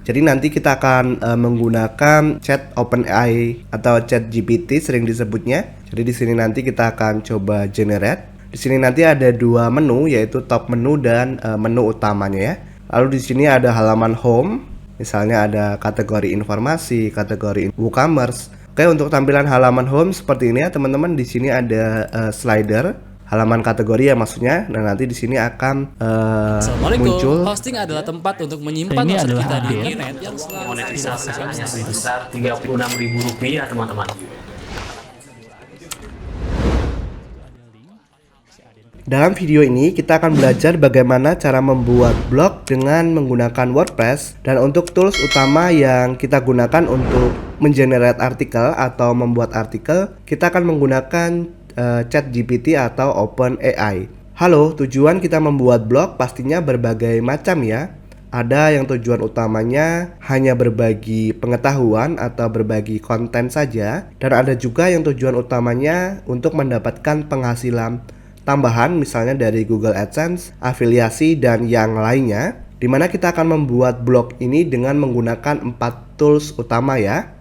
Jadi nanti kita akan menggunakan chat OpenAI atau chat GPT sering disebutnya. Jadi di sini nanti kita akan coba generate. Di sini nanti ada dua menu, yaitu top menu dan menu utamanya ya. Lalu di sini ada halaman home, misalnya ada kategori informasi, kategori WooCommerce. Oke, untuk tampilan halaman home seperti ini ya teman-teman. Di sini ada slider halaman kategori ya maksudnya. Nah, nanti di sini akan muncul. Hosting adalah tempat untuk menyimpan website kita di internet yang monetisasi hanya sebesar Rp36.000 teman-teman. Dalam video ini kita akan belajar bagaimana cara membuat blog dengan menggunakan WordPress, dan untuk tools utama yang kita gunakan untuk mengenerate artikel atau membuat artikel, kita akan menggunakan ChatGPT atau OpenAI. Halo, tujuan kita membuat blog pastinya berbagai macam ya. Ada yang tujuan utamanya hanya berbagi pengetahuan atau berbagi konten saja, dan ada juga yang tujuan utamanya untuk mendapatkan penghasilan tambahan, misalnya dari Google AdSense, afiliasi, dan yang lainnya. Dimana kita akan membuat blog ini dengan menggunakan 4 tools utama ya.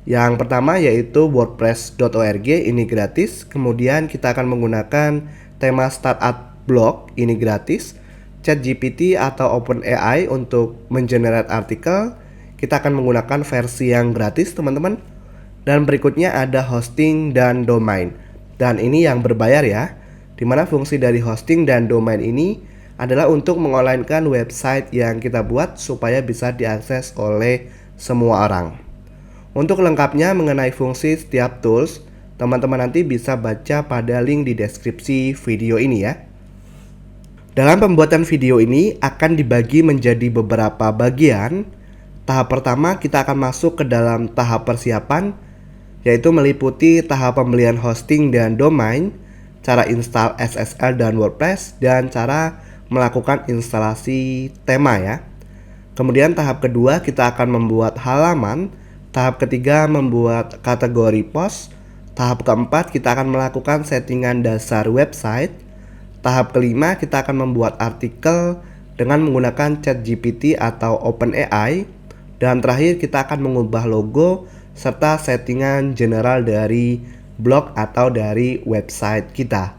Yang pertama yaitu WordPress.org, ini gratis. Kemudian kita akan menggunakan tema startup blog, ini gratis. ChatGPT atau OpenAI untuk mengenerate artikel, kita akan menggunakan versi yang gratis teman-teman. Dan berikutnya ada hosting dan domain, dan ini yang berbayar ya. Dimana fungsi dari hosting dan domain ini adalah untuk mengonlinekan website yang kita buat supaya bisa diakses oleh semua orang. Untuk lengkapnya mengenai fungsi setiap tools, teman-teman nanti bisa baca pada link di deskripsi video ini ya. Dalam pembuatan video ini akan dibagi menjadi beberapa bagian. Tahap pertama kita akan masuk ke dalam tahap persiapan, yaitu meliputi tahap pembelian hosting dan domain, cara install SSL dan WordPress, dan cara melakukan instalasi tema ya. Kemudian tahap kedua kita akan membuat halaman. Tahap ketiga membuat kategori post. Tahap keempat kita akan melakukan settingan dasar website. Tahap kelima kita akan membuat artikel dengan menggunakan ChatGPT atau OpenAI. Dan terakhir kita akan mengubah logo serta settingan general dari blog atau dari website kita.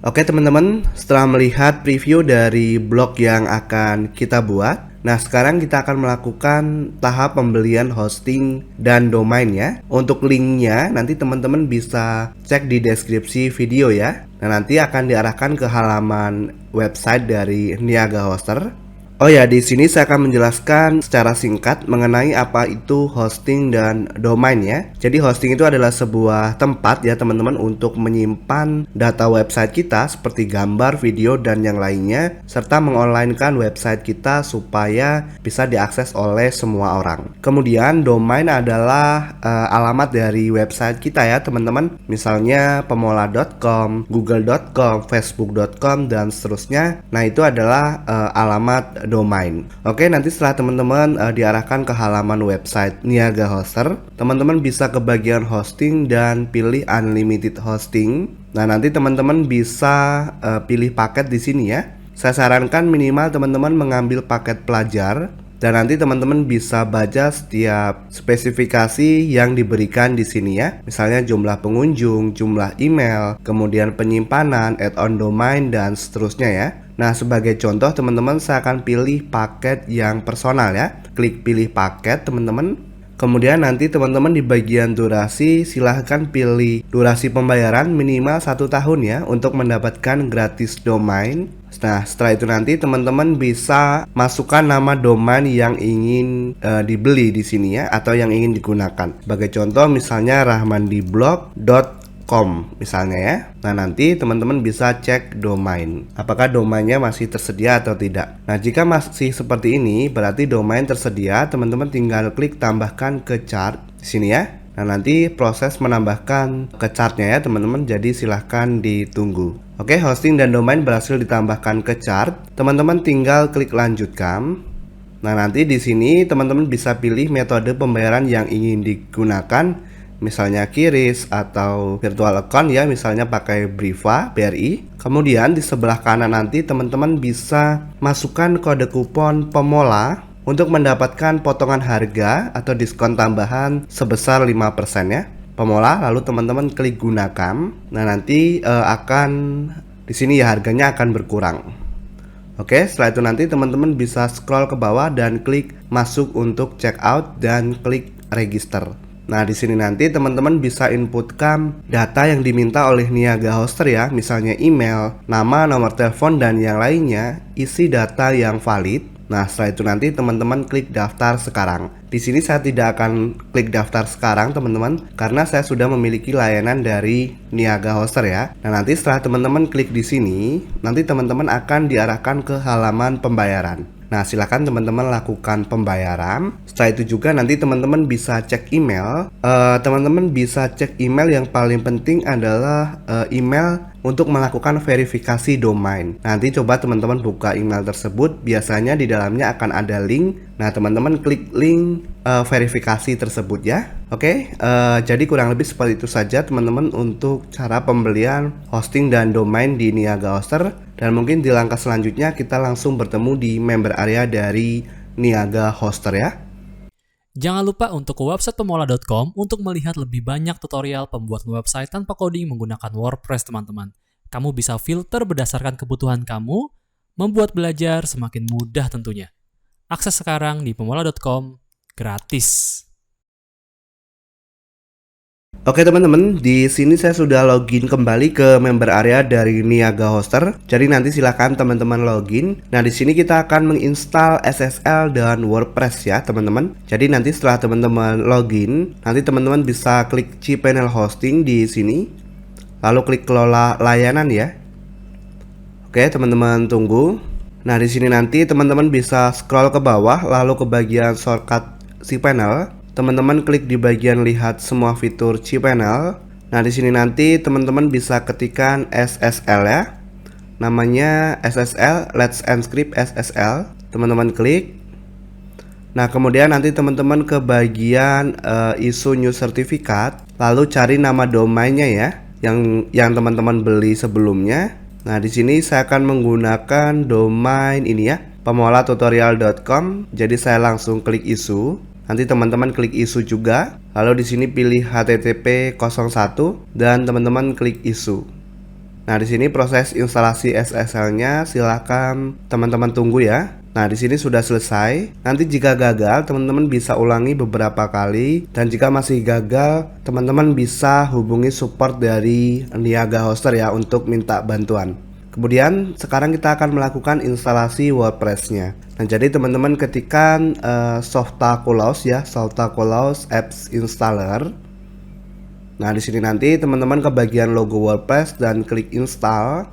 Oke teman-teman, setelah melihat preview dari blog yang akan kita buat, nah sekarang kita akan melakukan tahap pembelian hosting dan domain ya. Untuk linknya nanti teman-teman bisa cek di deskripsi video ya. Nah nanti akan diarahkan ke halaman website dari Niaga Hoster. Oh ya, di sini saya akan menjelaskan secara singkat mengenai apa itu hosting dan domain ya. Jadi hosting itu adalah sebuah tempat ya teman-teman untuk menyimpan data website kita seperti gambar, video, dan yang lainnya, serta mengonlinekan website kita supaya bisa diakses oleh semua orang. Kemudian domain adalah alamat dari website kita ya teman-teman. Misalnya pemola.com, google.com, facebook.com, dan seterusnya. Nah itu adalah alamat domain. Oke, nanti setelah teman-teman diarahkan ke halaman website Niaga Hoster, teman-teman bisa ke bagian hosting dan pilih unlimited hosting. Nah, nanti teman-teman bisa pilih paket di sini ya. Saya sarankan minimal teman-teman mengambil paket pelajar, dan nanti teman-teman bisa baca setiap spesifikasi yang diberikan di sini ya. Misalnya jumlah pengunjung, jumlah email, kemudian penyimpanan, add-on domain, dan seterusnya ya. Nah, sebagai contoh teman-teman, saya akan pilih paket yang personal ya. Klik pilih paket teman-teman. Kemudian nanti teman-teman di bagian durasi silahkan pilih durasi pembayaran minimal 1 tahun ya untuk mendapatkan gratis domain. Nah, setelah itu nanti teman-teman bisa masukkan nama domain yang ingin dibeli di sini ya, atau yang ingin digunakan. Sebagai contoh misalnya rahmandiblog.com misalnya ya. Nah, nanti teman-teman bisa cek domain, apakah domainnya masih tersedia atau tidak. Nah, jika masih seperti ini berarti domain tersedia. Teman-teman tinggal klik tambahkan ke chart di sini ya. Nah, nanti proses menambahkan ke chartnya ya teman-teman, jadi silahkan ditunggu. Oke, hosting dan domain berhasil ditambahkan ke chart. Teman-teman tinggal klik lanjutkan. Nah, nanti di sini teman-teman bisa pilih metode pembayaran yang ingin digunakan. Misalnya QRIS atau virtual account ya, misalnya pakai Briva BRI. Kemudian di sebelah kanan nanti teman-teman bisa masukkan kode kupon Pemola untuk mendapatkan potongan harga atau diskon tambahan sebesar 5% ya. Pemola, lalu teman-teman klik gunakan. Nah, nanti akan di sini ya harganya akan berkurang. Oke, setelah itu nanti teman-teman bisa scroll ke bawah dan klik masuk untuk check out dan klik register. Nah, di sini nanti teman-teman bisa inputkan data yang diminta oleh Niaga Hoster ya, misalnya email, nama, nomor telepon dan yang lainnya, isi data yang valid. Nah, setelah itu nanti teman-teman klik daftar sekarang. Di sini saya tidak akan klik daftar sekarang teman-teman, karena saya sudah memiliki layanan dari Niaga Hoster ya. Nah, nanti setelah teman-teman klik di sini, nanti teman-teman akan diarahkan ke halaman pembayaran. Nah, silakan teman-teman lakukan pembayaran. Setelah itu juga nanti teman-teman bisa cek email. Teman-teman bisa cek email, yang paling penting adalah email untuk melakukan verifikasi domain. Nanti coba teman-teman buka email tersebut, biasanya di dalamnya akan ada link. Nah, teman-teman klik link verifikasi tersebut ya. Oke, jadi kurang lebih seperti itu saja teman-teman untuk cara pembelian hosting dan domain di Niaga Hoster. Dan mungkin di langkah selanjutnya kita langsung bertemu di member area dari Niaga Hoster ya. Jangan lupa untuk ke website pemola.com untuk melihat lebih banyak tutorial pembuatan website tanpa coding menggunakan WordPress teman-teman. Kamu bisa filter berdasarkan kebutuhan kamu, membuat belajar semakin mudah tentunya. Akses sekarang di pemola.com gratis. Oke teman-teman, di sini saya sudah login kembali ke member area dari Niaga Hoster. Jadi nanti silakan teman-teman login. Nah, di sini kita akan menginstal SSL dan WordPress ya, teman-teman. Jadi nanti setelah teman-teman login, nanti teman-teman bisa klik cPanel Hosting di sini. Lalu klik kelola layanan ya. Oke, teman-teman tunggu. Nah, di sini nanti teman-teman bisa scroll ke bawah lalu ke bagian shortcut cPanel. Teman-teman klik di bagian lihat semua fitur cPanel. Nah, di sini nanti teman-teman bisa ketikkan SSL ya. Namanya SSL, Let's Encrypt SSL. Teman-teman klik. Nah, kemudian nanti teman-teman ke bagian issue new certificate, lalu cari nama domainnya ya, yang teman-teman beli sebelumnya. Nah, di sini saya akan menggunakan domain ini ya, pemolatutorial.com. Jadi saya langsung klik issue. Nanti teman-teman klik issue juga, lalu di sini pilih HTTP 01 dan teman-teman klik issue. Nah, di sini proses instalasi SSL-nya silakan teman-teman tunggu ya. Nah, di sini sudah selesai. Nanti jika gagal, teman-teman bisa ulangi beberapa kali, dan jika masih gagal, teman-teman bisa hubungi support dari Niaga Hoster ya untuk minta bantuan. Kemudian sekarang kita akan melakukan instalasi WordPress-nya. Nah, jadi teman-teman ketikkan Softaculous ya, Softaculous Apps Installer. Nah, di sini nanti teman-teman ke bagian logo WordPress dan klik install.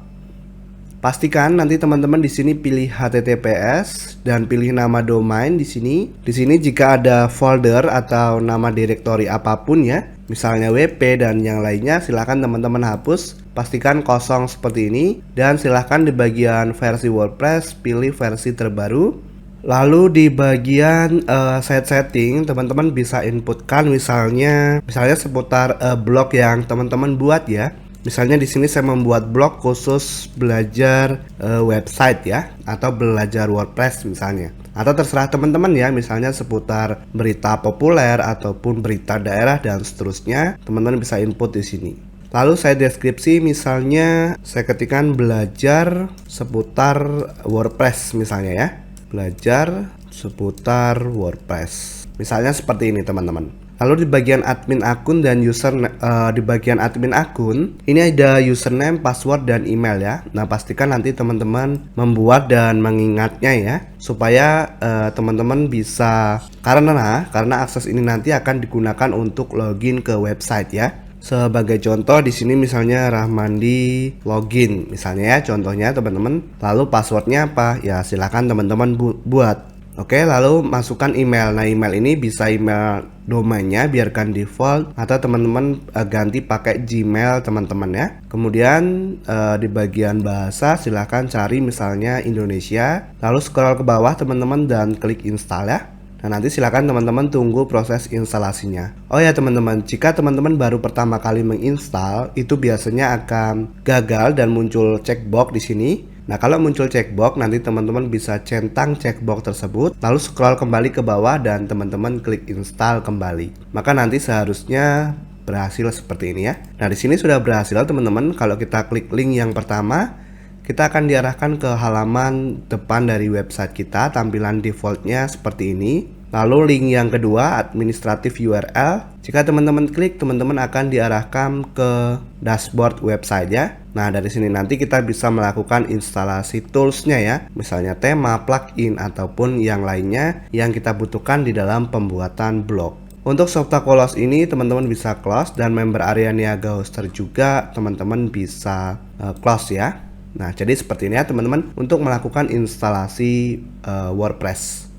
Pastikan nanti teman-teman di sini pilih HTTPS dan pilih nama domain di sini. Di sini jika ada folder atau nama direktori apapun ya, misalnya WP dan yang lainnya, silahkan teman-teman hapus. Pastikan kosong seperti ini, dan silahkan di bagian versi WordPress pilih versi terbaru. Lalu di bagian setting, teman-teman bisa inputkan misalnya seputar blog yang teman-teman buat ya. Misalnya di sini saya membuat blog khusus belajar website ya, atau belajar WordPress misalnya. Atau terserah teman-teman ya, misalnya seputar berita populer ataupun berita daerah dan seterusnya, teman-teman bisa input di sini. Lalu saya deskripsi, misalnya saya ketikkan belajar seputar WordPress misalnya ya. Belajar seputar WordPress. Misalnya seperti ini teman-teman. Lalu di bagian admin akun dan di bagian admin akun ini ada username, password dan email ya. Nah, pastikan nanti teman-teman membuat dan mengingatnya ya, supaya teman-teman bisa, karena akses ini nanti akan digunakan untuk login ke website ya. Sebagai contoh di sini misalnya Rahmandi login misalnya ya, contohnya teman-teman. Lalu passwordnya apa? Ya silakan teman-teman buat. Oke, lalu masukkan email. Nah, email ini bisa email domainnya, biarkan default, atau teman-teman ganti pakai Gmail teman-teman ya. Kemudian di bagian bahasa silahkan cari misalnya Indonesia. Lalu scroll ke bawah teman-teman dan klik install ya. Nah, nanti silakan teman-teman tunggu proses instalasinya. Oh ya teman-teman, jika teman-teman baru pertama kali menginstal, itu biasanya akan gagal dan muncul checkbox di sini. Nah, kalau muncul checkbox, nanti teman-teman bisa centang checkbox tersebut, lalu scroll kembali ke bawah dan teman-teman klik install kembali. Maka nanti seharusnya berhasil seperti ini ya. Nah, di sini sudah berhasil teman-teman. Kalau kita klik link yang pertama, kita akan diarahkan ke halaman depan dari website kita. Tampilan defaultnya seperti ini. Lalu link yang kedua, administratif URL. Jika teman-teman klik, teman-teman akan diarahkan ke dashboard website ya. Nah, dari sini nanti kita bisa melakukan instalasi toolsnya ya. Misalnya tema, plugin, ataupun yang lainnya yang kita butuhkan di dalam pembuatan blog. Untuk Softakolos ini teman-teman bisa close, dan member area niaga hoster juga teman-teman bisa close ya. Nah, jadi seperti ini ya teman-teman untuk melakukan instalasi WordPress.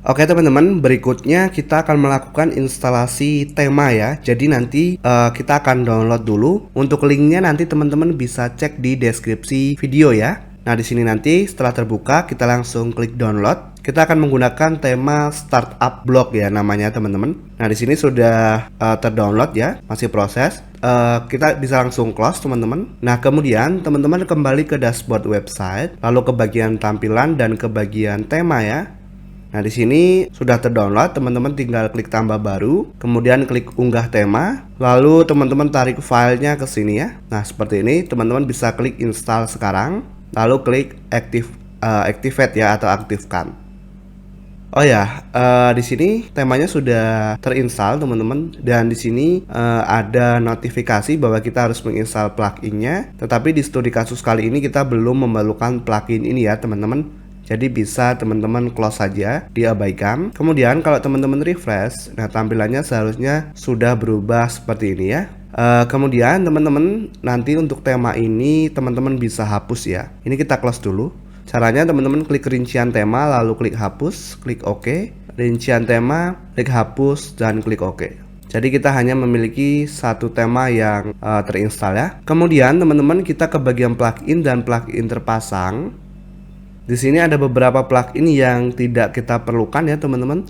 Oke teman-teman, berikutnya kita akan melakukan instalasi tema ya. Jadi nanti kita akan download dulu. Untuk linknya nanti teman-teman bisa cek di deskripsi video ya. Nah, di sini nanti setelah terbuka kita langsung klik download. Kita akan menggunakan tema startup blog ya namanya teman-teman. Nah, di sini sudah terdownload ya, masih proses. Kita bisa langsung close teman-teman. Nah, kemudian teman-teman kembali ke dashboard website, lalu ke bagian tampilan dan ke bagian tema ya. Nah, di sini sudah terdownload, teman-teman tinggal klik tambah baru, kemudian klik unggah tema, lalu teman-teman tarik filenya ke sini ya. Nah, seperti ini, teman-teman bisa klik install sekarang, lalu klik activate ya atau aktifkan. Oh ya, di sini temanya sudah terinstall teman-teman, dan di sini ada notifikasi bahwa kita harus menginstal pluginnya. Tetapi di studi kasus kali ini kita belum memerlukan plugin ini ya teman-teman. Jadi bisa teman-teman close saja, diabaikan. Kemudian kalau teman-teman refresh, nah tampilannya seharusnya sudah berubah seperti ini ya. Kemudian teman-teman nanti untuk tema ini teman-teman bisa hapus ya. Ini kita close dulu. Caranya teman-teman klik rincian tema, lalu klik hapus, klik OK. Rincian tema, klik hapus, dan klik OK. Jadi kita hanya memiliki satu tema yang terinstall ya. Kemudian teman-teman kita ke bagian plugin dan plugin terpasang. Di sini ada beberapa plugin yang tidak kita perlukan ya teman-teman.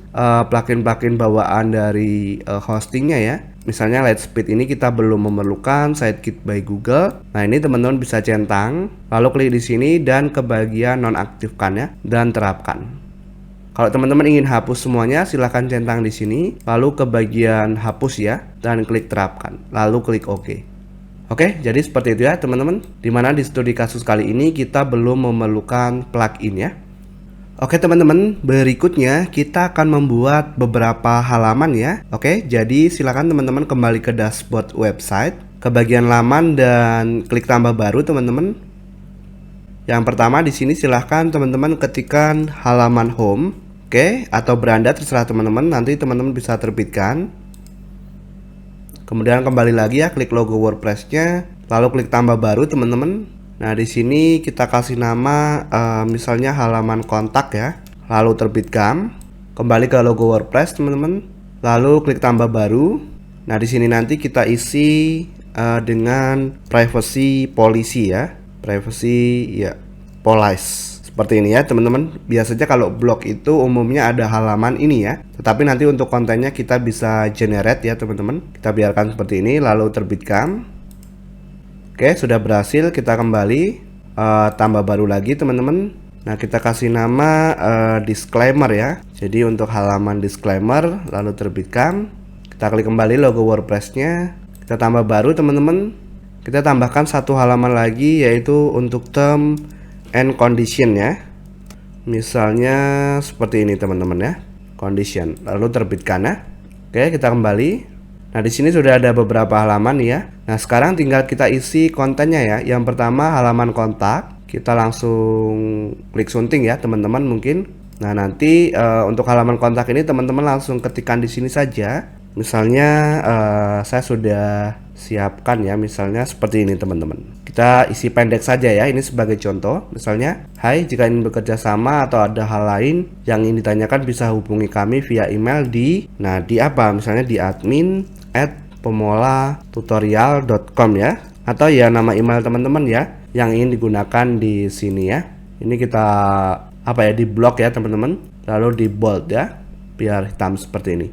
Plugin-plugin bawaan dari hostingnya ya. Misalnya Lightspeed ini kita belum memerlukan, Sitekit by Google. Nah, ini teman-teman bisa centang, lalu klik di sini dan ke bagian nonaktifkan ya, dan terapkan. Kalau teman-teman ingin hapus semuanya, silahkan centang di sini, lalu ke bagian hapus ya, dan klik terapkan, lalu klik OK. Oke, jadi seperti itu ya teman-teman. Dimana di studi kasus kali ini kita belum memerlukan plugin ya. Oke teman-teman, berikutnya kita akan membuat beberapa halaman ya. Oke, jadi silakan teman-teman kembali ke dashboard website, ke bagian laman dan klik tambah baru teman-teman. Yang pertama di sini silahkan teman-teman ketikkan halaman home, oke, atau beranda terserah teman-teman. Nanti teman-teman bisa terbitkan. Kemudian kembali lagi ya, klik logo WordPress-nya, lalu klik tambah baru teman-teman. Nah, di sini kita kasih nama misalnya halaman kontak ya. Lalu terbitkan. Kembali ke logo WordPress teman-teman. Lalu klik tambah baru. Nah, di sini nanti kita isi dengan privacy policy ya. Privacy ya, policy. Seperti ini ya teman-teman. Biasanya kalau blog itu umumnya ada halaman ini ya. Tetapi nanti untuk kontennya kita bisa generate ya teman-teman. Kita biarkan seperti ini, lalu terbitkan. Oke, sudah berhasil. Kita kembali tambah baru lagi teman-teman. Nah, kita kasih nama disclaimer ya. Jadi untuk halaman disclaimer, lalu terbitkan. Kita klik kembali logo WordPress-nya. Kita tambah baru teman-teman. Kita tambahkan satu halaman lagi, yaitu untuk term and condition ya. Misalnya seperti ini teman-teman ya, condition, lalu terbitkan ya. Oke, kita kembali. Nah, di sini sudah ada beberapa halaman ya. Nah, sekarang tinggal kita isi kontennya ya. Yang pertama halaman kontak, kita langsung klik sunting ya teman-teman mungkin. Nah, nanti untuk halaman kontak ini teman-teman langsung ketikkan di sini saja. Misalnya saya sudah siapkan ya, misalnya seperti ini teman-teman. Kita isi pendek saja ya, ini sebagai contoh. Misalnya, hai, jika ingin bekerja sama atau ada hal lain yang ingin ditanyakan bisa hubungi kami via email di, nah di apa? Misalnya di admin@pemolatutorial.com ya. Atau ya nama email teman-teman ya yang ingin digunakan di sini ya. Ini kita apa ya, di blok ya teman-teman. Lalu di bold ya. biar hitam seperti ini,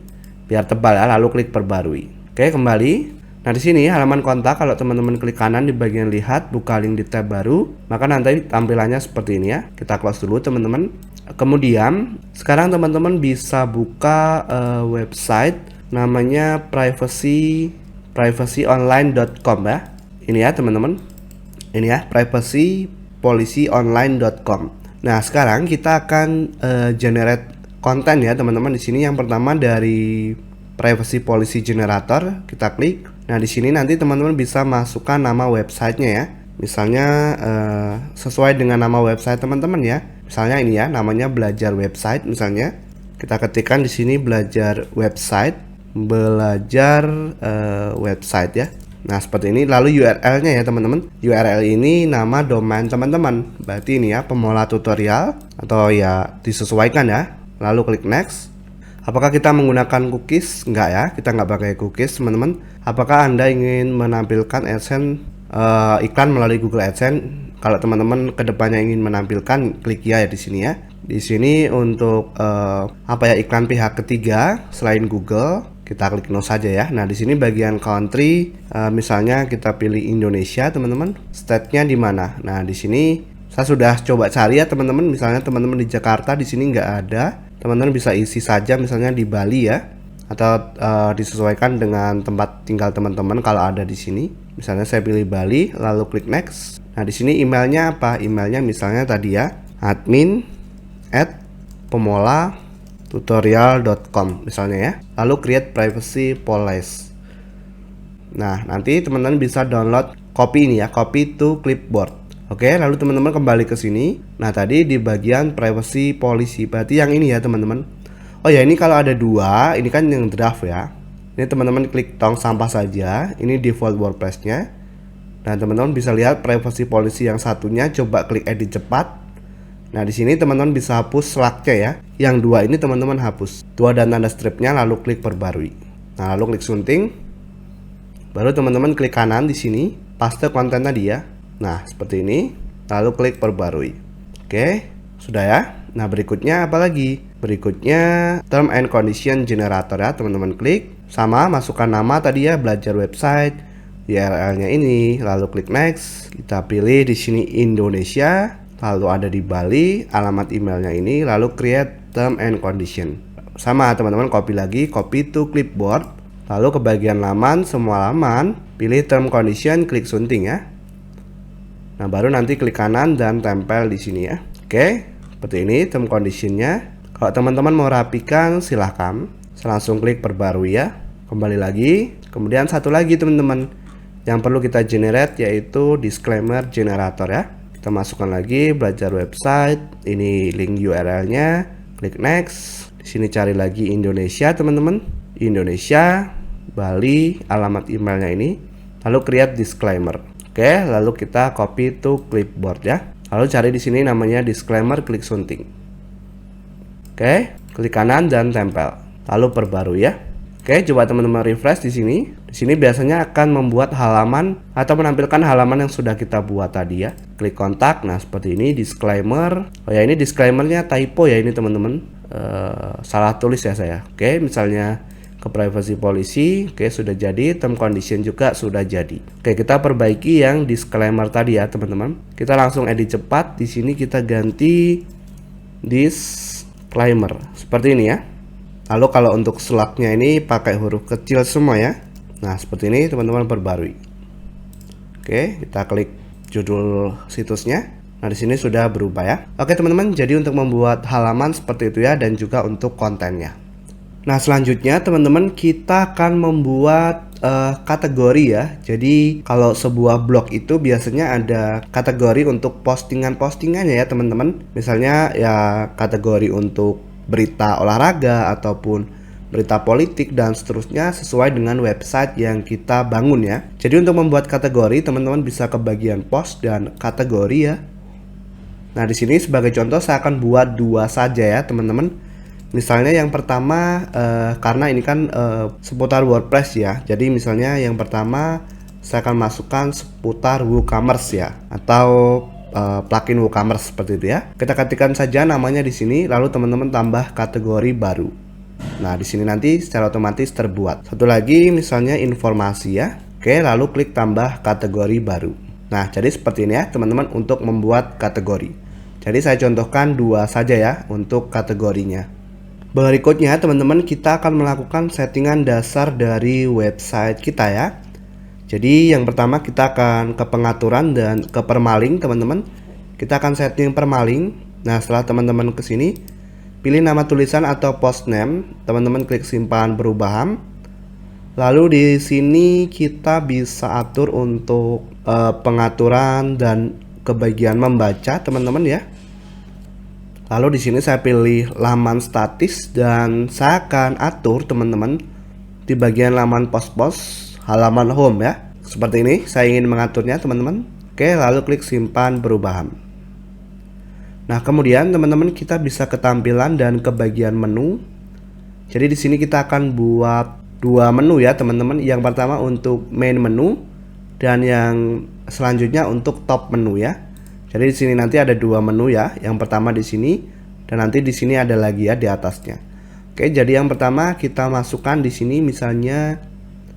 biar tebal ya. Lalu klik perbarui. Oke, kembali. Nah, di sini halaman kontak, kalau teman-teman klik kanan di bagian lihat, buka link di tab baru, maka nanti tampilannya seperti ini ya. Kita close dulu teman-teman. Kemudian sekarang teman-teman bisa buka website namanya privacyonline.com ya. Ini ya teman-teman. Ini ya, privacypolicyonline.com. Nah, sekarang kita akan generate konten ya teman-teman. Di sini yang pertama dari Privacy Policy Generator, kita klik. Nah, di sini nanti teman-teman bisa masukkan nama websitenya ya. Misalnya sesuai dengan nama website teman-teman ya. Misalnya ini ya, namanya belajar website misalnya. Kita ketikkan di sini belajar website ya. Nah, seperti ini. Lalu URL-nya ya teman-teman. URL ini nama domain teman-teman. Berarti ini ya, Pemola Tutorial, atau ya disesuaikan ya. Lalu klik next. Apakah kita menggunakan cookies? Enggak ya, kita nggak pakai cookies teman-teman. Apakah Anda ingin menampilkan AdSense iklan melalui Google AdSense? Kalau teman-teman kedepannya ingin menampilkan, klik ya di sini ya. Di sini untuk iklan pihak ketiga selain Google, kita klik no saja ya. Nah, di sini bagian country, misalnya kita pilih Indonesia teman-teman. State-nya di mana? Nah, di sini saya sudah coba cari ya teman-teman. Misalnya teman-teman di Jakarta, di sini nggak ada. Teman-teman bisa isi saja misalnya di Bali ya, atau disesuaikan dengan tempat tinggal teman-teman kalau ada di sini. Misalnya saya pilih Bali, lalu klik next. Nah, di sini emailnya apa? Emailnya misalnya tadi ya, admin@pemolatutorial.com misalnya ya. Lalu create privacy policy. Nah, nanti teman-teman bisa download copy ini ya, copy to clipboard. Oke, lalu teman-teman kembali ke sini. Nah, tadi di bagian privacy policy, berarti yang ini ya teman-teman. Oh ya, ini kalau ada dua, ini kan yang draft ya. Ini teman-teman klik tong sampah saja. Ini default WordPress-nya. Nah, teman-teman bisa lihat privacy policy yang satunya, coba klik edit cepat. Nah, di sini teman-teman bisa hapus slug-nya ya. Yang dua ini teman-teman hapus. Dua dan tanda stripnya, lalu klik perbarui. Nah, lalu klik sunting. Baru teman-teman klik kanan di sini, paste konten tadi ya. Nah, seperti ini. Lalu klik perbarui. Oke, sudah ya. Nah, berikutnya apa lagi? Berikutnya term and condition generator ya, teman-teman klik. Sama, masukkan nama tadi ya, belajar website, URL-nya ini, lalu klik next. Kita pilih di sini Indonesia, lalu ada di Bali, alamat emailnya ini, lalu create term and condition. Sama teman-teman, copy lagi, copy to clipboard. Lalu ke bagian laman, semua laman, pilih term condition, klik sunting ya. Nah, baru nanti klik kanan dan tempel di sini ya. Oke, seperti ini term conditionnya. Kalau teman-teman mau rapikan, silahkan. Saya langsung klik perbarui ya. Kembali lagi. Kemudian satu lagi teman-teman, yang perlu kita generate yaitu disclaimer generator ya. Kita masukkan lagi belajar website. Ini link URL-nya. Klik next. Di sini cari lagi Indonesia teman-teman. Indonesia, Bali, alamat emailnya ini. Lalu create disclaimer. Oke, lalu kita copy to clipboard ya. Lalu cari di sini namanya disclaimer, klik sunting. Oke, klik kanan dan tempel. Lalu perbarui ya. Oke, coba teman-teman refresh di sini. Di sini biasanya akan membuat halaman atau menampilkan halaman yang sudah kita buat tadi ya. Klik kontak. Nah, seperti ini disclaimer. Oh ya, ini disclaimernya typo ya ini teman-teman. Salah tulis ya saya. Oke, misalnya ke privacy policy, oke sudah jadi, term condition juga sudah jadi. Oke, kita perbaiki yang disclaimer tadi ya teman-teman. Kita langsung edit cepat. Di sini kita ganti disclaimer seperti ini ya. Lalu kalau untuk slug-nya ini pakai huruf kecil semua ya. Nah, seperti ini teman-teman perbarui. Oke, kita klik judul situsnya. Nah, di sini sudah berubah ya. Oke teman-teman, jadi untuk membuat halaman seperti itu ya, dan juga untuk kontennya. Nah, selanjutnya teman-teman kita akan membuat kategori ya. Jadi kalau sebuah blog itu biasanya ada kategori untuk postingan-postingannya ya teman-teman. Misalnya ya kategori untuk berita olahraga ataupun berita politik dan seterusnya sesuai dengan website yang kita bangun ya. Jadi untuk membuat kategori teman-teman bisa ke bagian post dan kategori ya. Nah, di sini sebagai contoh saya akan buat dua saja ya teman-teman. Misalnya yang pertama, karena ini kan seputar WordPress ya. Jadi misalnya yang pertama saya akan masukkan seputar WooCommerce ya, atau plugin WooCommerce seperti itu ya. Kita ketikkan saja namanya di sini, lalu teman-teman tambah kategori baru. Nah, di sini nanti secara otomatis terbuat. Satu lagi misalnya informasi ya. Oke, lalu klik tambah kategori baru. Nah, jadi seperti ini ya teman-teman untuk membuat kategori. Jadi saya contohkan 2 saja ya untuk kategorinya. Berikutnya teman-teman kita akan melakukan settingan dasar dari website kita ya. Jadi yang pertama kita akan ke pengaturan dan ke permaling teman-teman. Kita akan setting permaling. Nah, setelah teman-teman ke sini pilih nama tulisan atau post name, teman-teman klik simpan perubahan. Lalu di sini kita bisa atur untuk pengaturan dan ke bagian membaca, teman-teman ya. Lalu di sini saya pilih laman statis dan saya akan atur teman-teman di bagian laman post-post halaman home ya. Seperti ini saya ingin mengaturnya teman-teman. Oke, lalu klik simpan perubahan. Nah, kemudian teman-teman kita bisa ke tampilan dan ke bagian menu. Jadi di sini kita akan buat 2 menu ya teman-teman. Yang pertama untuk main menu dan yang selanjutnya untuk top menu ya. Jadi di sini nanti ada 2 menu ya. Yang pertama di sini dan nanti di sini ada lagi ya di atasnya. Oke, jadi yang pertama kita masukkan di sini misalnya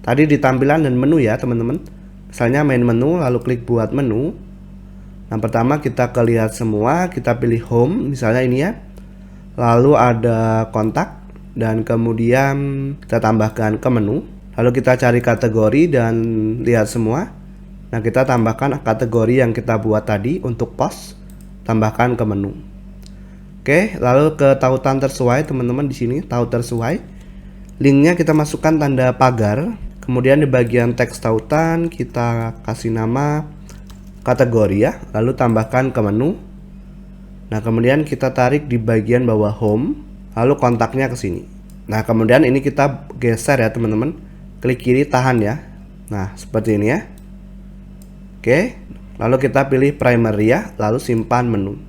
tadi di tampilan dan menu ya teman-teman. Misalnya main menu lalu klik buat menu. Yang pertama kita ke lihat semua, kita pilih home misalnya ini ya. Lalu ada kontak dan kemudian kita tambahkan ke menu. Lalu kita cari kategori dan lihat semua. Nah, kita tambahkan kategori yang kita buat tadi untuk post, tambahkan ke menu. Oke, lalu ke tautan tersesuai teman-teman di sini, tautan tersesuai. Linknya kita masukkan tanda pagar. Kemudian di bagian teks tautan kita kasih nama kategori ya, lalu tambahkan ke menu. Nah, kemudian kita tarik di bagian bawah home, lalu kontaknya ke sini. Nah, kemudian ini kita geser ya teman-teman, klik kiri tahan ya. Nah, seperti ini ya. Oke, lalu kita pilih primary ya, lalu simpan menu.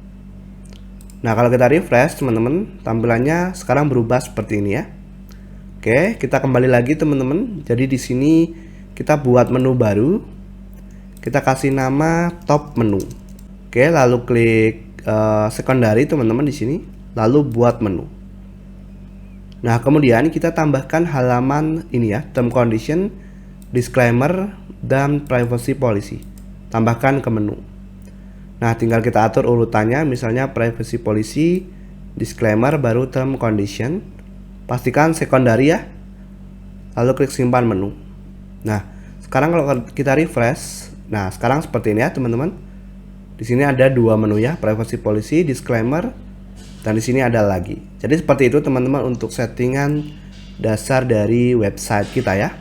Nah, kalau kita refresh teman-teman, tampilannya sekarang berubah seperti ini ya. Oke, kita kembali lagi teman-teman. Jadi di sini kita buat menu baru. Kita kasih nama top menu. Oke, lalu klik secondary teman-teman di sini, lalu buat menu. Nah, kemudian kita tambahkan halaman ini ya, term condition, disclaimer, dan privacy policy. Tambahkan ke menu. Nah, tinggal kita atur urutannya, misalnya privacy policy, disclaimer, baru term condition. Pastikan secondary ya. Lalu klik simpan menu. Nah, sekarang kalau kita refresh, nah sekarang seperti ini ya teman-teman. Di sini ada 2 menu ya, privacy policy, disclaimer, dan di sini ada lagi. Jadi seperti itu teman-teman untuk settingan dasar dari website kita ya.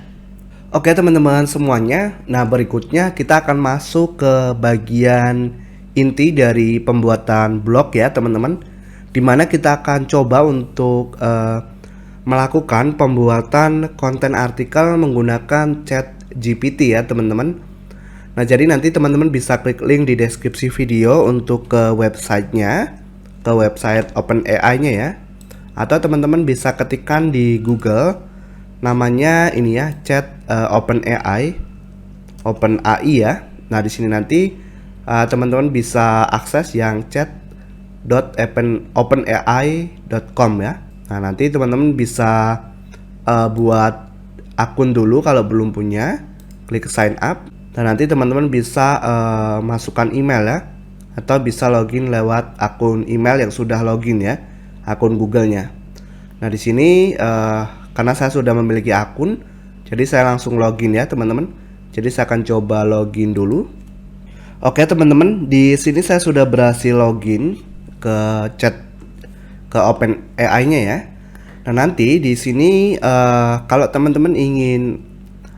Oke teman-teman semuanya. Nah, berikutnya kita akan masuk ke bagian inti dari pembuatan blog ya teman-teman, dimana kita akan coba untuk melakukan pembuatan konten artikel menggunakan ChatGPT ya teman-teman. Nah, jadi nanti teman-teman bisa klik link di deskripsi video untuk ke websitenya, ke website OpenAI-nya ya. Atau teman-teman bisa ketikkan di Google namanya ini ya, chat OpenAI ya. Nah, di sini nanti teman-teman bisa akses yang chat.openai.com ya. Nah, nanti teman-teman bisa buat akun dulu kalau belum punya, klik sign up. Dan nanti teman-teman bisa masukkan email ya, atau bisa login lewat akun email yang sudah login ya, akun Google-nya. Nah, di sini karena saya sudah memiliki akun, jadi saya langsung login ya teman-teman. Jadi saya akan coba login dulu. Oke teman-teman, di sini saya sudah berhasil login ke OpenAI-nya ya. Nah, nanti di sini kalau teman-teman ingin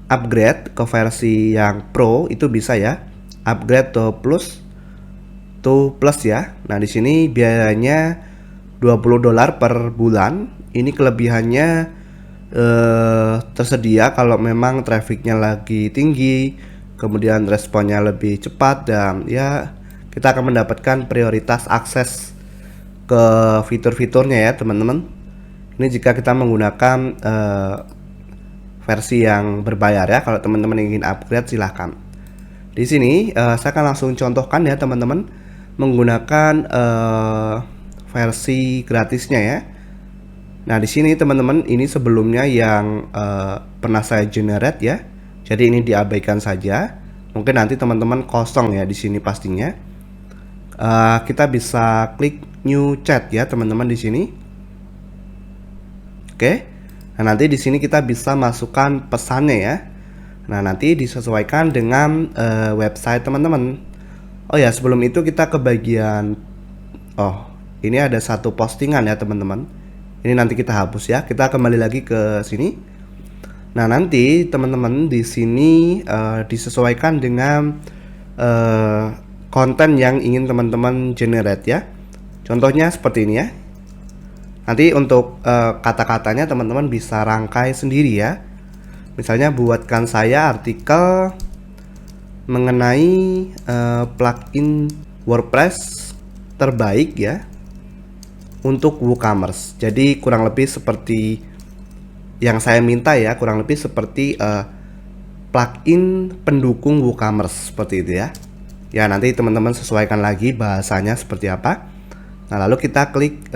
upgrade ke versi yang Pro itu bisa ya, upgrade to plus ya. Nah, di sini biayanya $20 per bulan. Ini kelebihannya tersedia kalau memang trafficnya lagi tinggi, kemudian responnya lebih cepat, dan ya kita akan mendapatkan prioritas akses ke fitur-fiturnya ya teman-teman. Ini jika kita menggunakan versi yang berbayar ya. Kalau teman-teman ingin upgrade silahkan. Di sini saya akan langsung contohkan ya teman-teman menggunakan versi gratisnya ya. Nah, di sini teman-teman, ini sebelumnya yang pernah saya generate ya. Jadi ini diabaikan saja. Mungkin nanti teman-teman kosong ya di sini pastinya. Kita bisa klik new chat ya teman-teman di sini. Oke. Nah, nanti di sini kita bisa masukkan pesannya ya. Nah, nanti disesuaikan dengan website teman-teman. Oh ya, sebelum itu kita ke bagian ini ada satu postingan ya teman-teman. Ini nanti kita hapus ya. Kita kembali lagi ke sini. Nah, nanti teman-teman di sini disesuaikan dengan konten yang ingin teman-teman generate ya. Contohnya seperti ini ya. Nanti untuk kata-katanya teman-teman bisa rangkai sendiri ya. Misalnya buatkan saya artikel mengenai plugin WordPress terbaik ya untuk WooCommerce. Jadi kurang lebih seperti yang saya minta ya, kurang lebih seperti plugin pendukung WooCommerce seperti itu ya. Ya, nanti teman-teman sesuaikan lagi bahasanya seperti apa. Nah, lalu kita klik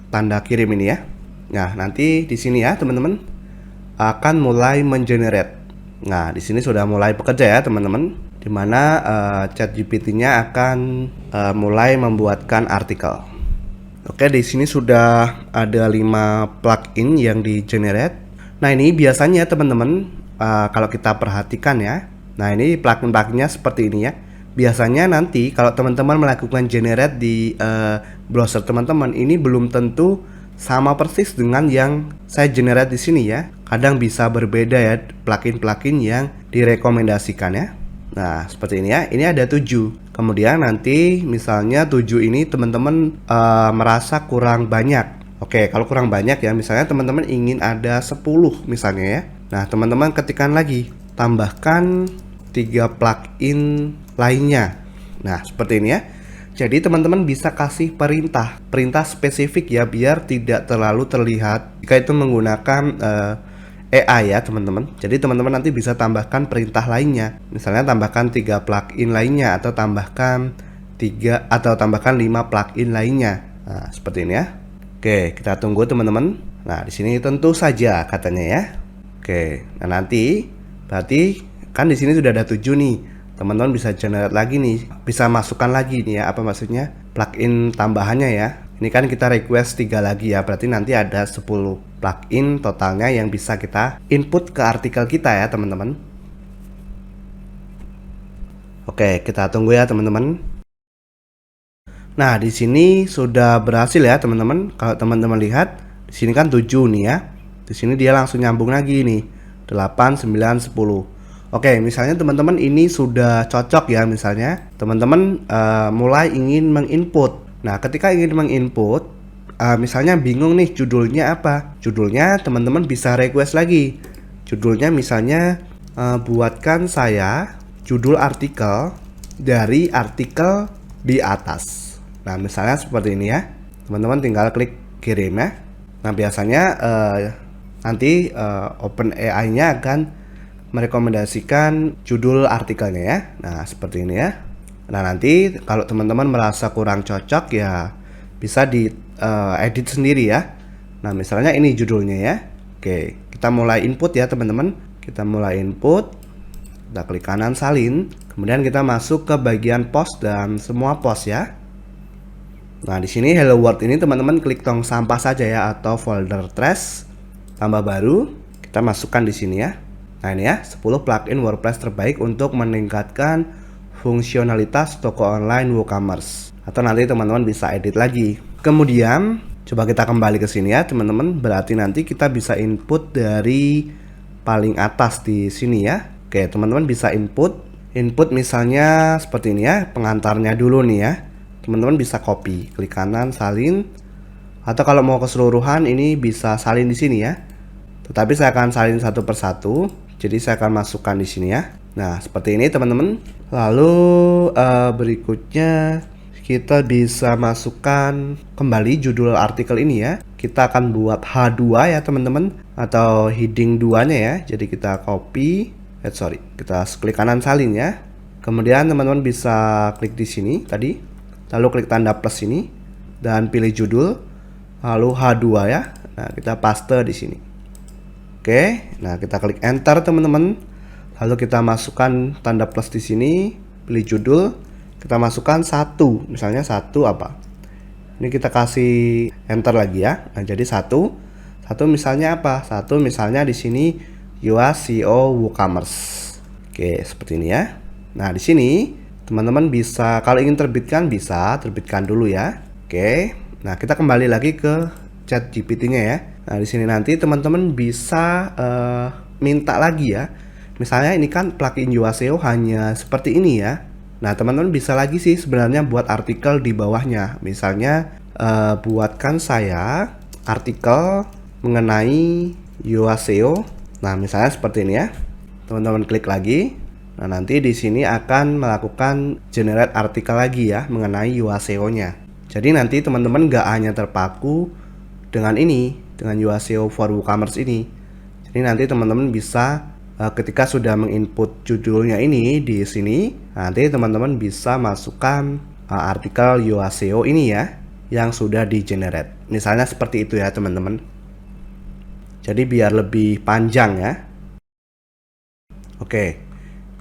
tanda kirim ini ya. Nah, nanti di sini ya teman-teman akan mulai mengenerate. Nah, di sini sudah mulai bekerja ya teman-teman, dimana ChatGPT-nya akan mulai membuatkan artikel. Oke, di sini sudah ada 5 plugin yang di generate. Nah, ini biasanya teman-teman kalau kita perhatikan ya. Nah, ini plugin-pluginnya seperti ini ya. Biasanya nanti kalau teman-teman melakukan generate di browser teman-teman, ini belum tentu sama persis dengan yang saya generate di sini ya. Kadang bisa berbeda ya plugin-plugin yang direkomendasikan ya. Nah, seperti ini ya. Ini ada 7. Kemudian nanti misalnya 7 ini teman-teman merasa kurang banyak. Oke, kalau kurang banyak ya, misalnya teman-teman ingin ada 10 misalnya ya. Nah, teman-teman ketikkan lagi, tambahkan 3 plugin lainnya. Nah, seperti ini ya. Jadi teman-teman bisa kasih perintah spesifik ya, biar tidak terlalu terlihat jika itu menggunakan AI ya teman-teman. Jadi teman-teman nanti bisa tambahkan perintah lainnya. Misalnya tambahkan 3 plugin lainnya, atau tambahkan 5 plugin lainnya. Nah, seperti ini ya. Oke, kita tunggu teman-teman. Nah, di sini tentu saja katanya ya. Oke, nah nanti berarti kan di sini sudah ada 7 nih. Teman-teman bisa generate lagi nih, bisa masukkan lagi nih ya, apa maksudnya, plugin tambahannya ya. Ini kan kita request 3 lagi ya, berarti nanti ada 10 plugin totalnya yang bisa kita input ke artikel kita ya teman-teman. Oke, kita tunggu ya teman-teman. Nah, di sini sudah berhasil ya teman-teman. Kalau teman-teman lihat, di sini kan 7 nih ya. Di sini dia langsung nyambung lagi nih, 8, 9, 10. Oke, misalnya teman-teman ini sudah cocok ya, misalnya teman-teman mulai ingin menginput. Nah, ketika ingin menginput, misalnya bingung nih judulnya apa. Judulnya teman-teman bisa request lagi. Judulnya misalnya buatkan saya judul artikel dari artikel di atas. Nah, misalnya seperti ini ya. Teman-teman tinggal klik kirim ya. Nah, biasanya nanti OpenAI-nya akan merekomendasikan judul artikelnya ya. Nah, seperti ini ya. Nah, nanti kalau teman-teman merasa kurang cocok ya bisa di edit sendiri ya. Nah, misalnya ini judulnya ya. Oke, kita mulai input ya teman-teman. Kita mulai input. Kita klik kanan salin. Kemudian kita masuk ke bagian post dan semua post ya. Nah, di sini Hello World ini teman-teman klik tong sampah saja ya, atau folder trash tambah baru. Kita masukkan di sini ya. Nah, ini ya, 10 plugin WordPress terbaik untuk meningkatkan fungsionalitas toko online WooCommerce. Atau nanti teman-teman bisa edit lagi. Kemudian coba kita kembali ke sini ya teman-teman. Berarti nanti kita bisa input dari paling atas di sini ya. Oke, teman-teman bisa input misalnya seperti ini ya, pengantarnya dulu nih ya. Teman-teman bisa copy, klik kanan salin. Atau kalau mau keseluruhan ini bisa salin di sini ya. Tetapi saya akan salin satu persatu. Jadi saya akan masukkan di sini ya. Nah, seperti ini teman-teman. Lalu berikutnya kita bisa masukkan kembali judul artikel ini ya. Kita akan buat H2 ya teman-teman, atau heading 2-nya ya. Jadi kita copy, kita klik kanan salin ya. Kemudian teman-teman bisa klik di sini tadi. Lalu klik tanda plus ini dan pilih judul. Lalu H2 ya. Nah, kita paste di sini. Oke, nah kita klik enter teman-teman. Lalu kita masukkan tanda plus di sini, pilih judul, kita masukkan 1, misalnya 1 apa? Ini kita kasih enter lagi ya. Nah, jadi 1 misalnya apa? 1 misalnya di sini your SEO WooCommerce. Oke, seperti ini ya. Nah, di sini teman-teman bisa kalau ingin terbitkan bisa terbitkan dulu ya. Oke. Nah, kita kembali lagi ke chat GPT-nya ya. Nah, di sini nanti teman-teman bisa minta lagi ya. Misalnya ini kan plugin your SEO hanya seperti ini ya. Nah, teman-teman bisa lagi sih sebenarnya buat artikel di bawahnya. Misalnya buatkan saya artikel mengenai your SEO. Nah, misalnya seperti ini ya. Teman-teman klik lagi. Nah, nanti di sini akan melakukan generate artikel lagi ya mengenai your SEO-nya. Jadi nanti teman-teman nggak hanya terpaku dengan ini, dengan your SEO for WooCommerce ini. Jadi nanti teman-teman bisa ketika sudah menginput judulnya ini di sini, nanti teman-teman bisa masukkan artikel your SEO ini ya yang sudah di generate. Misalnya seperti itu ya teman-teman. Jadi biar lebih panjang ya. Oke.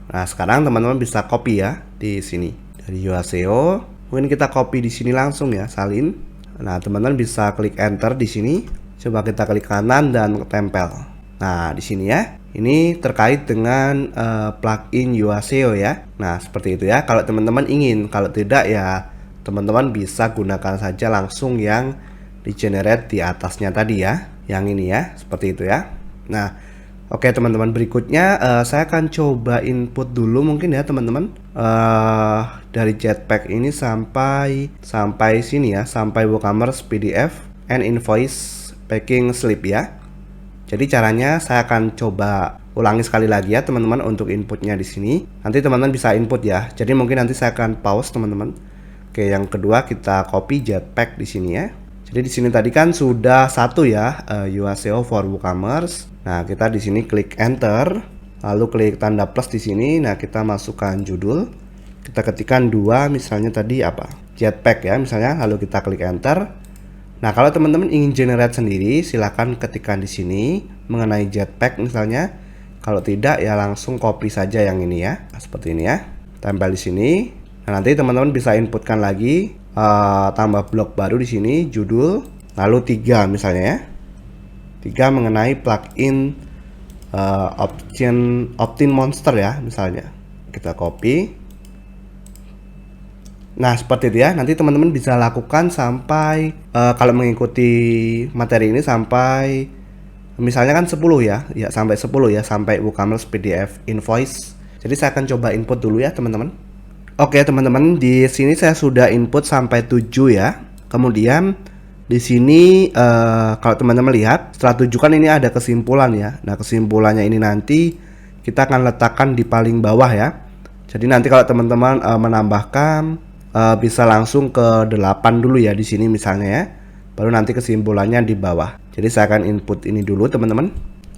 Nah, sekarang teman-teman bisa copy ya di sini dari your SEO. Mungkin kita copy di sini langsung ya, salin. Nah, teman-teman bisa klik enter di sini. Coba kita klik kanan dan tempel. Nah, di sini ya. Ini terkait dengan plugin your SEO ya. Nah, seperti itu ya. Kalau teman-teman ingin, kalau tidak ya teman-teman bisa gunakan saja langsung yang di generate di atasnya tadi ya. Yang ini ya, seperti itu ya. Nah, oke teman-teman, berikutnya saya akan coba input dulu mungkin ya teman-teman, dari Jetpack ini sampai sini ya, sampai WooCommerce PDF and invoice packing slip ya. Jadi caranya saya akan coba ulangi sekali lagi ya teman-teman untuk inputnya di sini. Nanti teman-teman bisa input ya. Jadi mungkin nanti saya akan pause teman-teman. Oke, yang kedua kita copy Jetpack di sini ya. Jadi di sini tadi kan sudah 1 ya, your SEO for WooCommerce. Nah, kita di sini klik enter, lalu klik tanda plus di sini. Nah, kita masukkan judul. Kita ketikkan 2 misalnya tadi apa? Jetpack ya misalnya, lalu kita klik enter. Nah, kalau teman-teman ingin generate sendiri, silahkan ketikkan di sini mengenai Jetpack misalnya. Kalau tidak ya langsung copy saja yang ini ya. Nah, seperti ini ya. Tempel di sini. Nah, nanti teman-teman bisa inputkan lagi, tambah blok baru di sini, judul, lalu 3 misalnya ya. 3 mengenai plugin Optin Monster ya misalnya. Kita copy. Nah, seperti itu ya. Nanti teman-teman bisa lakukan sampai kalau mengikuti materi ini sampai misalnya kan 10 ya. Ya, sampai 10 ya, sampai WooCommerce PDF invoice. Jadi saya akan coba input dulu ya, teman-teman. Oke, teman-teman, di sini saya sudah input sampai 7 ya. Kemudian di sini kalau teman-teman lihat, setelah 7 kan ini ada kesimpulan ya. Nah, kesimpulannya ini nanti kita akan letakkan di paling bawah ya. Jadi nanti kalau teman-teman menambahkan bisa langsung ke 8 dulu ya di sini misalnya ya. Baru nanti kesimpulannya di bawah. Jadi saya akan input ini dulu teman-teman.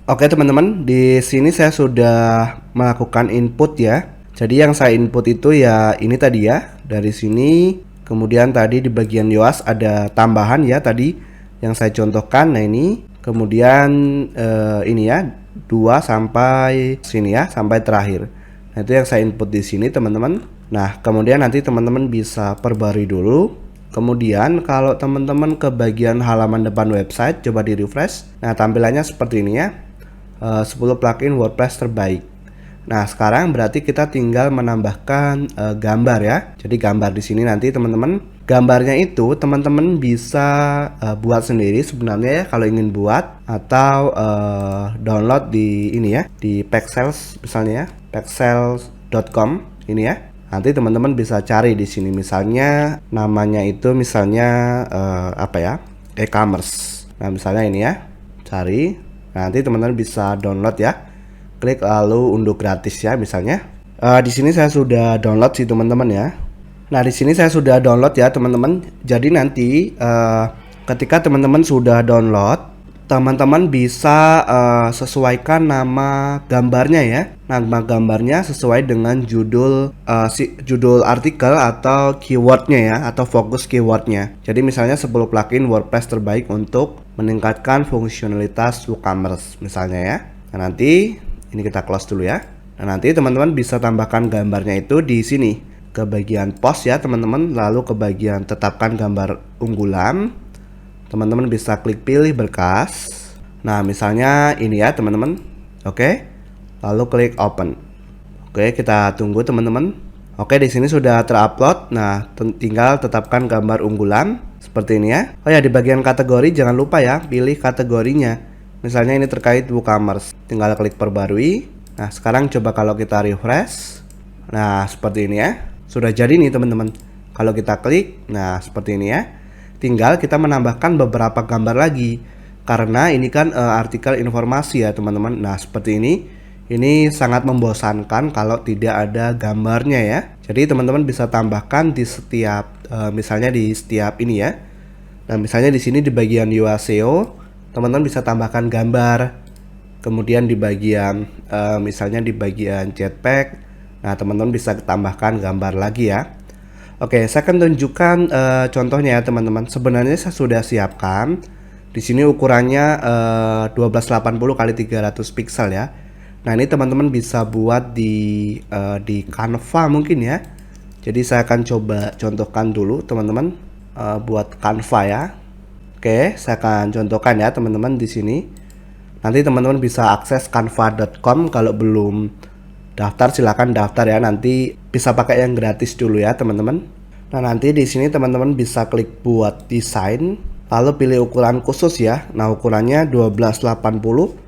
Oke teman-teman, di sini saya sudah melakukan input ya. Jadi yang saya input itu ya ini tadi ya. Dari sini, kemudian tadi di bagian yoas ada tambahan ya tadi yang saya contohkan. Nah ini, kemudian ini ya 2 sampai sini ya, sampai terakhir. Nah itu yang saya input di sini teman-teman. Nah kemudian nanti teman-teman bisa perbarui dulu. Kemudian kalau teman-teman ke bagian halaman depan website, coba di refresh. Nah tampilannya seperti ini ya, 10 plugin WordPress terbaik. Nah sekarang berarti kita tinggal menambahkan gambar ya. Jadi gambar di sini nanti teman-teman, gambarnya itu teman-teman bisa buat sendiri sebenarnya ya kalau ingin buat, atau download di ini ya, di Pexels misalnya ya, pexels.com ini ya. Nanti teman-teman bisa cari di sini misalnya namanya itu misalnya apa ya, e-commerce. Nah misalnya ini ya, cari. Nanti teman-teman bisa download ya. Klik lalu unduh gratis ya misalnya. Di sini saya sudah download sih teman-teman ya. Nah di sini saya sudah download ya teman-teman. Jadi nanti ketika teman-teman sudah download, teman-teman bisa sesuaikan nama gambarnya ya. Nama gambarnya sesuai dengan judul judul artikel atau keywordnya ya, atau fokus keywordnya. Jadi misalnya 10 plugin WordPress terbaik untuk meningkatkan fungsionalitas WooCommerce misalnya ya. Nah, nanti ini kita close dulu ya. Nah, nanti teman-teman bisa tambahkan gambarnya itu di sini ke bagian post ya teman-teman, lalu ke bagian tetapkan gambar unggulan. Teman-teman bisa klik pilih berkas. Nah, misalnya ini ya teman-teman. Oke. Lalu klik open. Oke, kita tunggu teman-teman. Oke, di sini sudah terupload. Nah, tinggal tetapkan gambar unggulan seperti ini ya. Oh ya, di bagian kategori jangan lupa ya, pilih kategorinya. Misalnya ini terkait WooCommerce. Tinggal klik perbarui. Nah, sekarang coba kalau kita refresh. Nah, seperti ini ya. Sudah jadi nih teman-teman. Kalau kita klik, nah seperti ini ya. Tinggal kita menambahkan beberapa gambar lagi. Karena ini kan artikel informasi ya teman-teman. Nah, seperti ini. Ini sangat membosankan kalau tidak ada gambarnya ya. Jadi teman-teman bisa tambahkan di setiap misalnya di setiap ini ya. Nah, misalnya di sini di bagian UI SEO, teman-teman bisa tambahkan gambar. Kemudian di bagian misalnya di bagian Jetpack, nah teman-teman bisa tambahkan gambar lagi ya. Oke, saya akan tunjukkan contohnya ya teman-teman. Sebenarnya saya sudah siapkan. Di sini ukurannya 1280 x 300 pixel ya. Nah, ini teman-teman bisa buat di Canva mungkin ya. Jadi saya akan coba contohkan dulu teman-teman buat Canva ya. Oke, saya akan contohkan ya teman-teman di sini. Nanti teman-teman bisa akses canva.com. Kalau belum daftar silakan daftar ya. Nanti bisa pakai yang gratis dulu ya teman-teman. Nah, nanti di sini teman-teman bisa klik buat desain, lalu pilih ukuran khusus ya. Nah, ukurannya 1280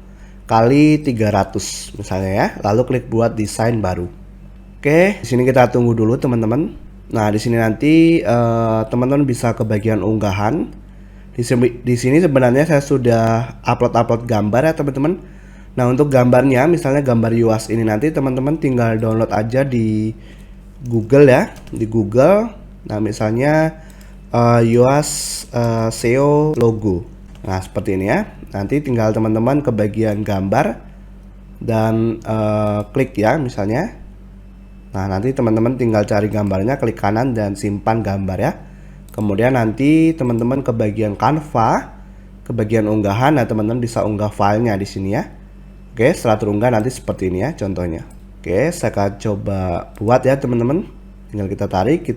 kali 300 misalnya ya. Lalu klik buat desain baru. Oke, di sini kita tunggu dulu teman-teman. Nah, di sini nanti teman-teman bisa ke bagian unggahan. Di sini sebenarnya saya sudah upload gambar ya teman-teman. Nah, untuk gambarnya misalnya gambar UAS ini nanti teman-teman tinggal download aja di Google ya, di Google. Nah, misalnya UAS SEO logo. Nah, seperti ini ya. Nanti tinggal teman-teman ke bagian gambar dan klik ya misalnya. Nah, nanti teman-teman tinggal cari gambarnya, klik kanan dan simpan gambar ya. Kemudian nanti teman-teman ke bagian Canva, ke bagian unggahan. Nah, teman-teman bisa unggah filenya di sini ya. Oke, setelah terunggah nanti seperti ini ya contohnya. Oke, saya akan coba buat ya teman-teman. Tinggal kita tarik.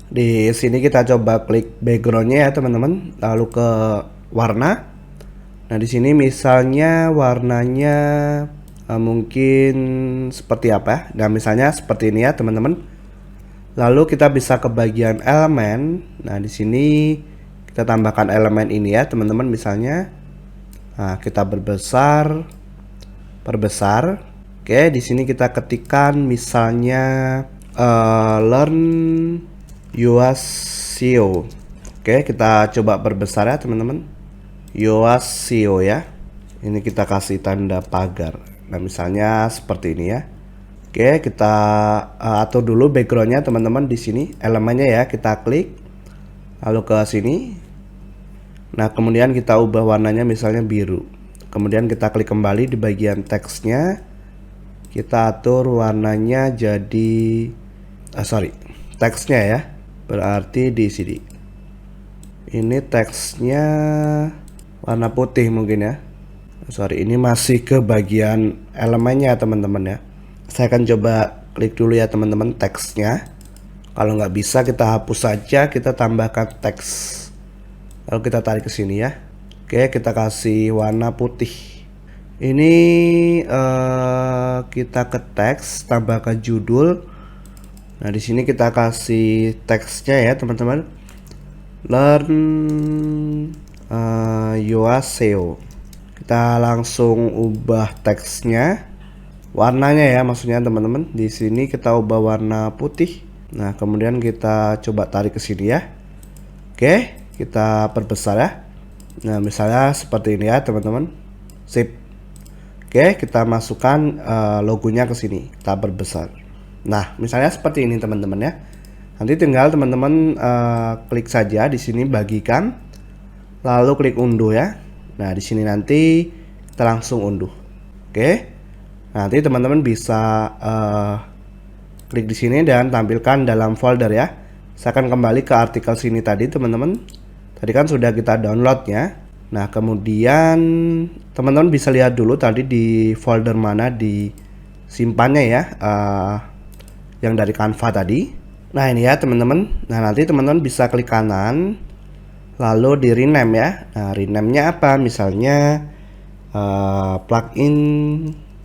Di sini kita coba klik backgroundnya ya teman-teman. Lalu ke warna. Nah, di sini misalnya warnanya mungkin seperti apa ya? Nah, misalnya seperti ini ya teman-teman. Lalu kita bisa ke bagian elemen. Nah, di sini kita tambahkan elemen ini ya teman-teman misalnya. Nah, kita perbesar. Oke, di sini kita ketikkan misalnya learn UAS SEO. Oke, kita coba perbesar ya teman-teman. UAS SEO ya. Ini kita kasih tanda pagar. Nah, misalnya seperti ini ya. Oke, kita atur dulu backgroundnya teman-teman di sini. Elemennya ya, kita klik. Lalu ke sini. Nah, kemudian kita ubah warnanya misalnya biru. Kemudian kita klik kembali di bagian teksnya. Kita atur warnanya jadi teksnya ya. Berarti di sini. Ini teksnya warna putih mungkin ya. Ini masih ke bagian elemennya teman-teman ya. Saya akan coba klik dulu ya teman-teman teksnya. Kalau nggak bisa kita hapus saja, kita tambahkan teks. Lalu kita tarik ke sini ya. Oke, kita kasih warna putih. Ini kita ke teks, tambahkan judul. Nah, di sini kita kasih teksnya ya teman-teman. Learn UAS SEO. Kita langsung ubah teksnya. Warnanya ya maksudnya teman-teman. Di sini kita ubah warna putih. Nah, kemudian kita coba tarik ke sini ya. Oke, kita perbesar ya. Nah, misalnya seperti ini ya teman-teman. Sip. Oke, kita masukkan logonya ke sini. Kita perbesar. Nah, misalnya seperti ini teman-teman ya. Nanti tinggal teman-teman klik saja di sini bagikan. Lalu klik unduh ya. Nah, di sini nanti kita langsung unduh. Oke. Nanti teman-teman bisa klik di sini dan tampilkan dalam folder ya. Saya akan kembali ke artikel sini tadi, teman-teman. Tadi kan sudah kita downloadnya. Nah, kemudian teman-teman bisa lihat dulu tadi di folder mana disimpannya ya, yang dari Canva tadi. Nah, ini ya teman-teman. Nah, nanti teman-teman bisa klik kanan, lalu di rename ya. Nah, rename-nya apa? Misalnya plugin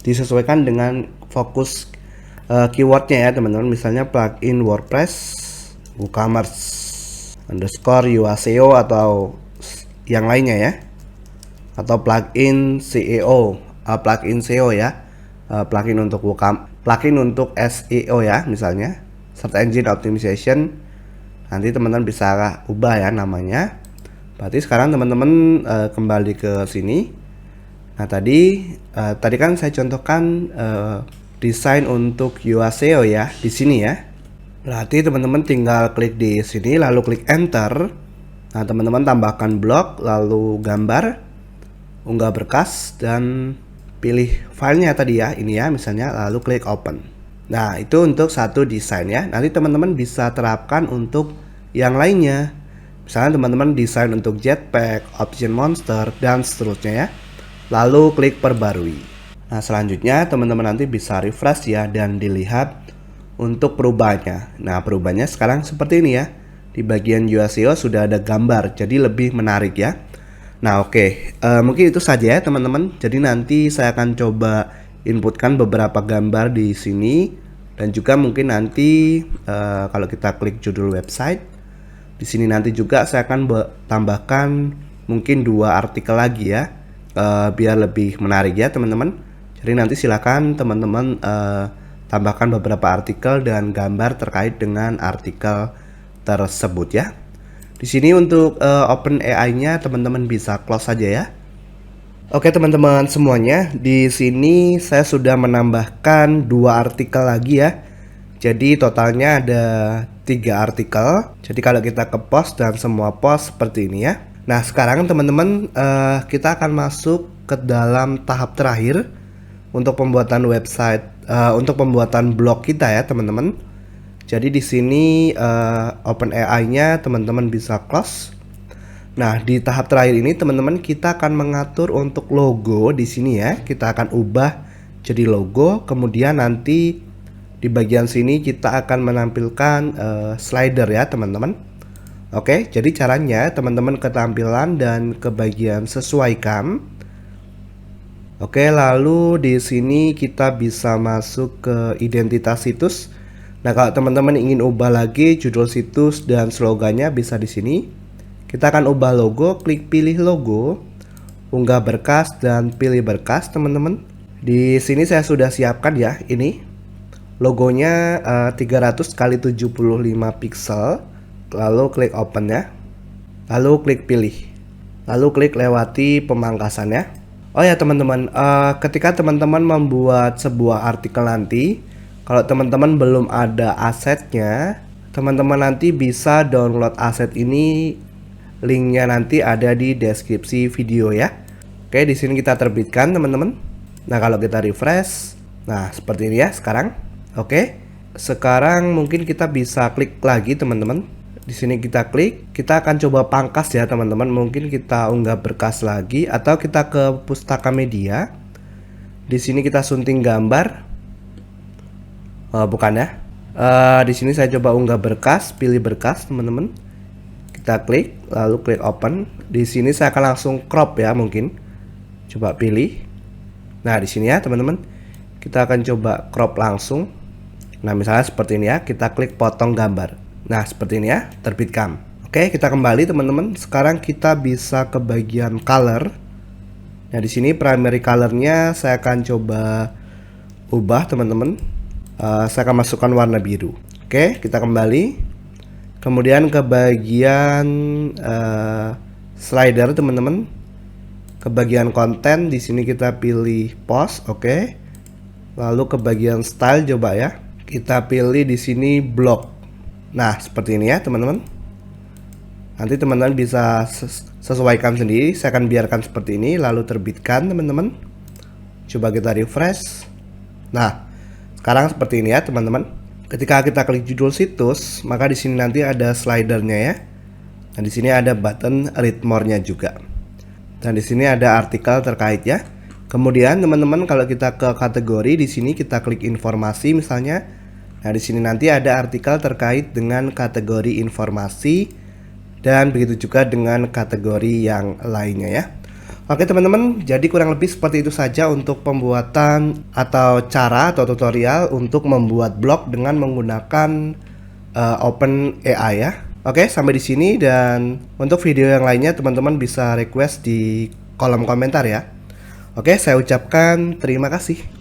disesuaikan dengan fokus keywordnya ya teman-teman. Misalnya plugin WordPress WooCommerce underscore UASEO atau yang lainnya ya, atau plugin SEO, plugin SEO ya, plugin untuk plugin untuk SEO ya, misalnya Search Engine Optimization. Nanti teman-teman bisa ubah ya namanya. Berarti sekarang teman-teman kembali ke sini. Nah, tadi kan saya contohkan desain untuk UASEO ya di sini ya. Berarti teman-teman tinggal klik di sini lalu klik enter. Nah, teman-teman tambahkan blok, lalu gambar, unggah berkas, dan pilih filenya tadi ya, ini ya misalnya, lalu klik open. Nah, itu untuk satu desain ya. Nanti teman-teman bisa terapkan untuk yang lainnya. Misalnya teman-teman desain untuk Jetpack, Option Monster, dan seterusnya ya. Lalu klik perbarui. Nah, selanjutnya teman-teman nanti bisa refresh ya dan dilihat untuk perubahannya. Nah, perubahannya sekarang seperti ini ya. Di bagian UASEO sudah ada gambar, jadi lebih menarik ya. Nah, oke. Mungkin itu saja ya teman-teman. Jadi nanti saya akan coba inputkan beberapa gambar di sini, dan juga mungkin nanti kalau kita klik judul website, di sini nanti juga saya akan tambahkan mungkin 2 artikel lagi ya, biar lebih menarik ya teman-teman. Jadi nanti silakan teman-teman tambahkan beberapa artikel dan gambar terkait dengan artikel tersebut ya. Di sini untuk OpenAI-nya teman-teman bisa close saja ya. Oke teman-teman semuanya, di sini saya sudah menambahkan 2 artikel lagi ya. Jadi totalnya ada 3 artikel. Jadi kalau kita ke post dan semua post seperti ini ya. Nah, sekarang teman-teman kita akan masuk ke dalam tahap terakhir untuk pembuatan website, untuk pembuatan blog kita ya teman-teman. Jadi di sini OpenAI-nya teman-teman bisa close. Nah, di tahap terakhir ini teman-teman kita akan mengatur untuk logo di sini ya. Kita akan ubah jadi logo. Kemudian nanti di bagian sini kita akan menampilkan slider ya teman-teman. Oke, jadi caranya teman-teman ke tampilan dan ke bagian sesuaikan. Oke, lalu di sini kita bisa masuk ke identitas situs. Nah, kalau teman-teman ingin ubah lagi judul situs dan slogannya bisa di sini. Kita akan ubah logo, klik pilih logo, unggah berkas dan pilih berkas teman-teman. Di sini saya sudah siapkan ya, ini logonya 300 x 75 pixel. Lalu klik open ya. Lalu klik pilih. Lalu klik lewati pemangkasan ya. Oh ya teman-teman, ketika teman-teman membuat sebuah artikel nanti, kalau teman-teman belum ada asetnya, teman-teman nanti bisa download aset ini. Linknya nanti ada di deskripsi video ya. Oke, di sini kita terbitkan teman-teman. Nah, kalau kita refresh, nah seperti ini ya sekarang. Oke, sekarang mungkin kita bisa klik lagi teman-teman. Di sini kita klik, kita akan coba pangkas ya teman-teman. Mungkin kita unggah berkas lagi atau kita ke pustaka media. Di sini kita sunting gambar. Bukan ya. Di sini saya coba unggah berkas, pilih berkas teman-teman. Kita klik, lalu klik open. Di sini saya akan langsung crop ya mungkin. Coba pilih. Nah, di sini ya teman-teman. Kita akan coba crop langsung. Nah, misalnya seperti ini ya. Kita klik potong gambar. Nah, seperti ini ya, terbitkan. Oke, kita kembali teman-teman. Sekarang kita bisa ke bagian color. Nah, di sini primary colornya saya akan coba ubah teman-teman. Saya akan masukkan warna biru. Oke, kita kembali. Kemudian ke bagian slider teman-teman. Ke bagian konten, di sini kita pilih post, oke. Lalu ke bagian style coba ya. Kita pilih di sini blog. Nah, seperti ini ya, teman-teman. Nanti teman-teman bisa sesuaikan sendiri. Saya akan biarkan seperti ini lalu terbitkan teman-teman. Coba kita refresh. Nah, sekarang seperti ini ya teman-teman. Ketika kita klik judul situs, maka di sini nanti ada slidernya ya. Dan di sini ada button read more-nya juga. Dan di sini ada artikel terkait ya. Kemudian teman-teman kalau kita ke kategori, di sini kita klik informasi misalnya. Nah, di sini nanti ada artikel terkait dengan kategori informasi dan begitu juga dengan kategori yang lainnya ya. Oke teman-teman, jadi kurang lebih seperti itu saja untuk pembuatan atau cara atau tutorial untuk membuat blog dengan menggunakan OpenAI ya. Oke, sampai di sini, dan untuk video yang lainnya teman-teman bisa request di kolom komentar ya. Oke, saya ucapkan terima kasih.